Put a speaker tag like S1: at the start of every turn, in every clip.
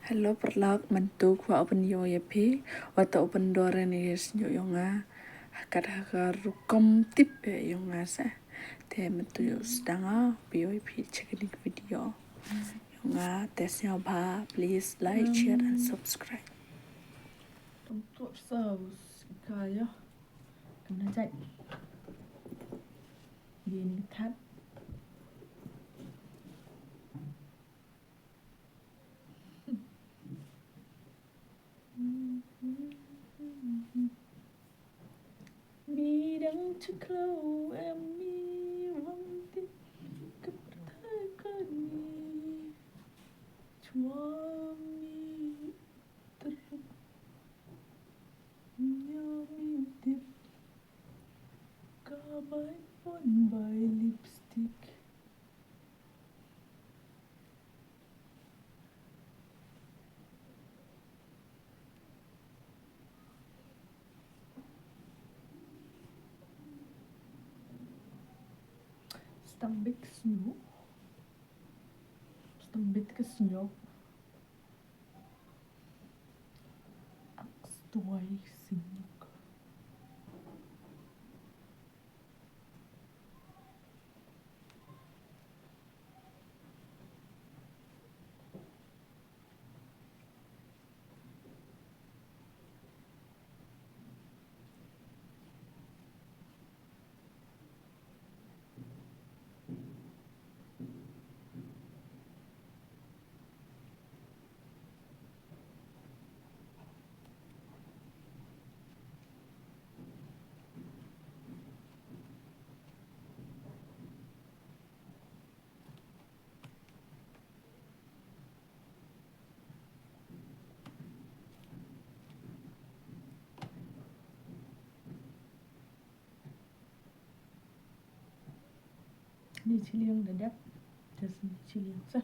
S1: Hello perlauk mentuk wa open yo ya pi wa ta open door ni sniuh yo nga kadha rukom tip yo nga sa te mentu yo stanga pi yo pi check video yo nga te sniuh ba please like share and subscribe
S2: untuk saus kaya kena chạy nhìn khát mi đang trước lâu em mi vắng tiếc cấp thái cơn mi chúa mi tất nhớ mi tiếp cả bài phone bài lipstick stambik sniuh stambik ke sniuh aks tuai sniuh đi chi liêng để đẹp cho chi liêng sao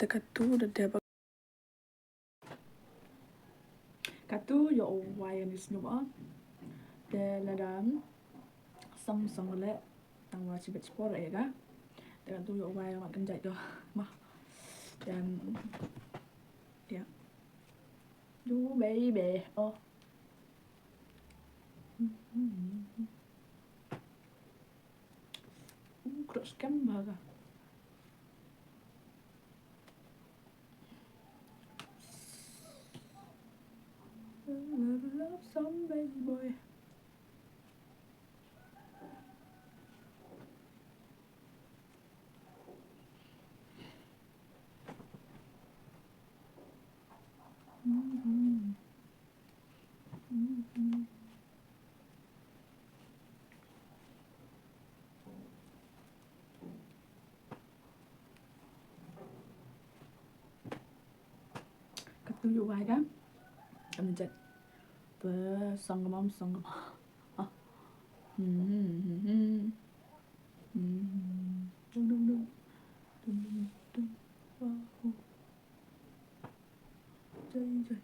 S1: ta katu da deba katu yo wai ni sniuh a te la dan song le tang wa chi bet sport e ga te katu yo wai ma kan jai do ma dan ya du baby oh cross cam baga love some baby boy katu yo wai ga kan jai te song mom ah dum dum dum dum dum wow jai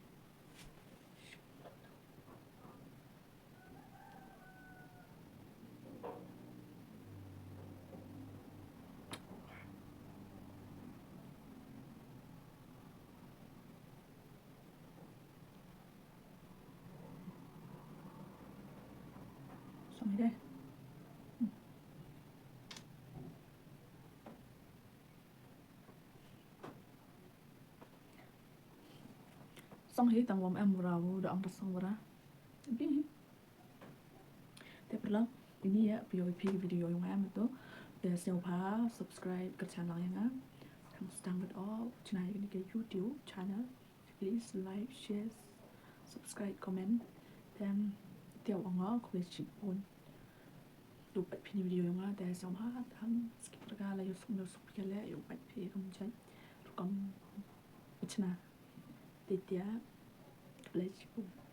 S1: xong rồi đây xong hết tầng vòng em vào đã ông ta xong rồi đó thế perlu ini ya POP video yang em itu dan siapa subscribe ke channel yang yang sedang berdoa channel ini ke YouTube channel please like share subscribe comment dan tiap orang aku boleh cipun Dù bạch phí video yung nga, dahil sa mga hatang skip regala yung sumusok kaya yung bạch phí không chạy. Còn, ít na, đi tía, let's go.